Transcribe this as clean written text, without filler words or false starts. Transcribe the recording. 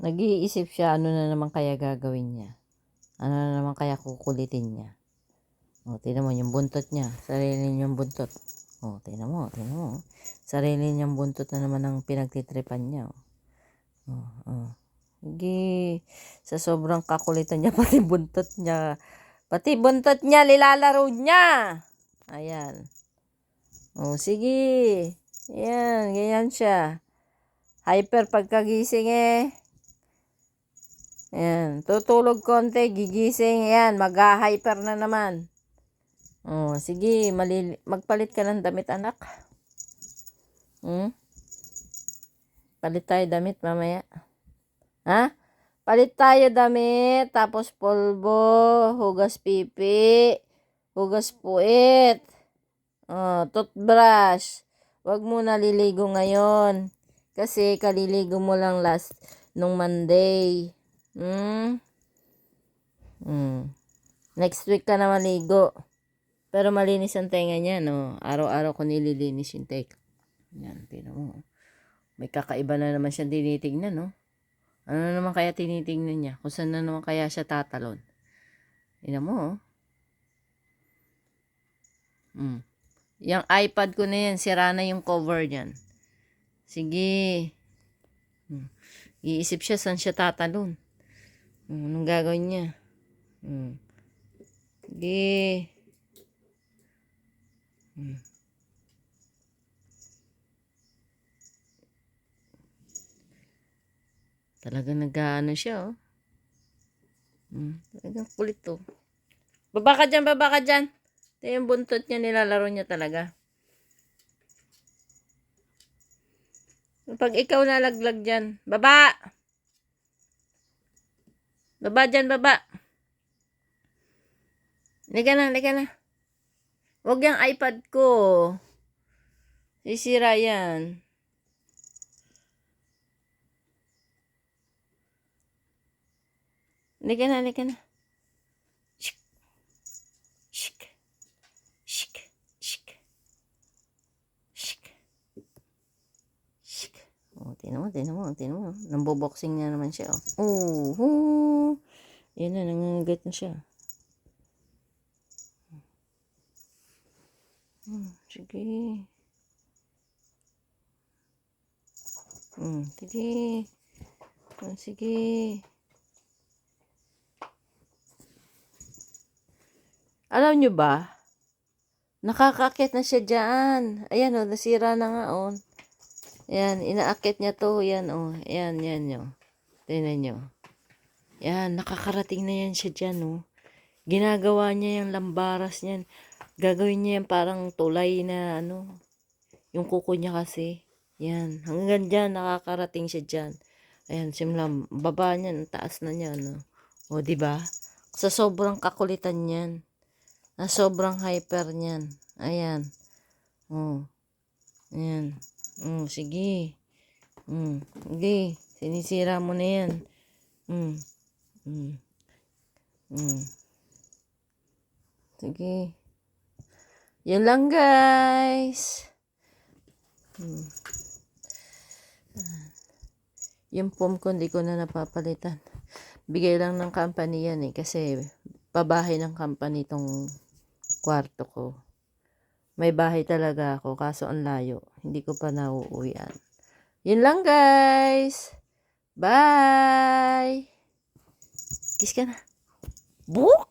Nag-iisip siya, ano na naman kaya gagawin niya. Ano na naman kaya kukulitin niya. O, tingnan mo yung buntot niya. Sarili niyang buntot. O, tingnan mo. Sarili niyang buntot na naman ang pinagtitripan niya. O. Sige. Sa sobrang kakulitan niya, pati buntot niya. Nilalaro niya. Ayan. O, sige. Ayan, ganyan siya. Hyper pagkagising Ayan, tutulog konti, gigising. Ayan, mag-hyper na naman. Oh, sige, magpalit ka ng damit, anak. Palit tayo damit mamaya. Ha? Palit tayo damit, tapos polvo, hugas pipi, hugas puwit, toothbrush. Huwag mo naliligo ngayon. Kasi kaliligo mo lang last nung Monday. Next week ka na maligo. Pero malinis ang tenga niya, no? Araw-araw ko nililinis yung tenga. Yan, tingnan mo. May kakaiba na naman siyang tinitingnan, no? Ano na naman kaya tinitingnan niya? Kung saan na naman kaya siya tatalon? Tingnan mo, Yung iPad ko na yan, sira na yung cover niyan. Sige. Iisip siya saan siya tatalon. Anong gagawin niya? Sige. Talagang nag-ano siya, Talagang kulit to. Baba ka dyan. Ito yung buntot niya, nilalaro niya talaga. Pag ikaw nalaglag dyan, baba! Baba dyan, baba. Liga na. Huwag yung iPad ko. Sisira yan. Liga na. Shik. Oh, tingnan mo. Namboboxing na naman siya, Yan na, nangangagat na siya. Sige. Sige. Alam nyo ba? Nakakakit na siya dyan. Ayan, nasira na nga, Yan, inaakit niya to. Yan, Yan, tingnan nyo. Yan, nakakarating na yan siya dyan, Ginagawa niya yung lambaras niyan. Gagawin niya yan parang tulay na, yung kuko niya kasi. Yan, hanggang dyan, nakakarating siya dyan. Ayan, simula, baba niyan, taas na niya, diba? Sa sobrang kakulitan niyan. Na sobrang hyper niyan. Ayan. Ayan. Sige. Sige. Sinisira mo na yan. Sige. Yun lang, guys. Yung foam ko, hindi ko na napapalitan. Bigay lang ng company yan kasi pabahay ng company tong kwarto ko. May bahay talaga ako, kaso ang layo. Hindi ko pa nauuwian. Yun lang, guys. Bye! Kiss ka na. Book!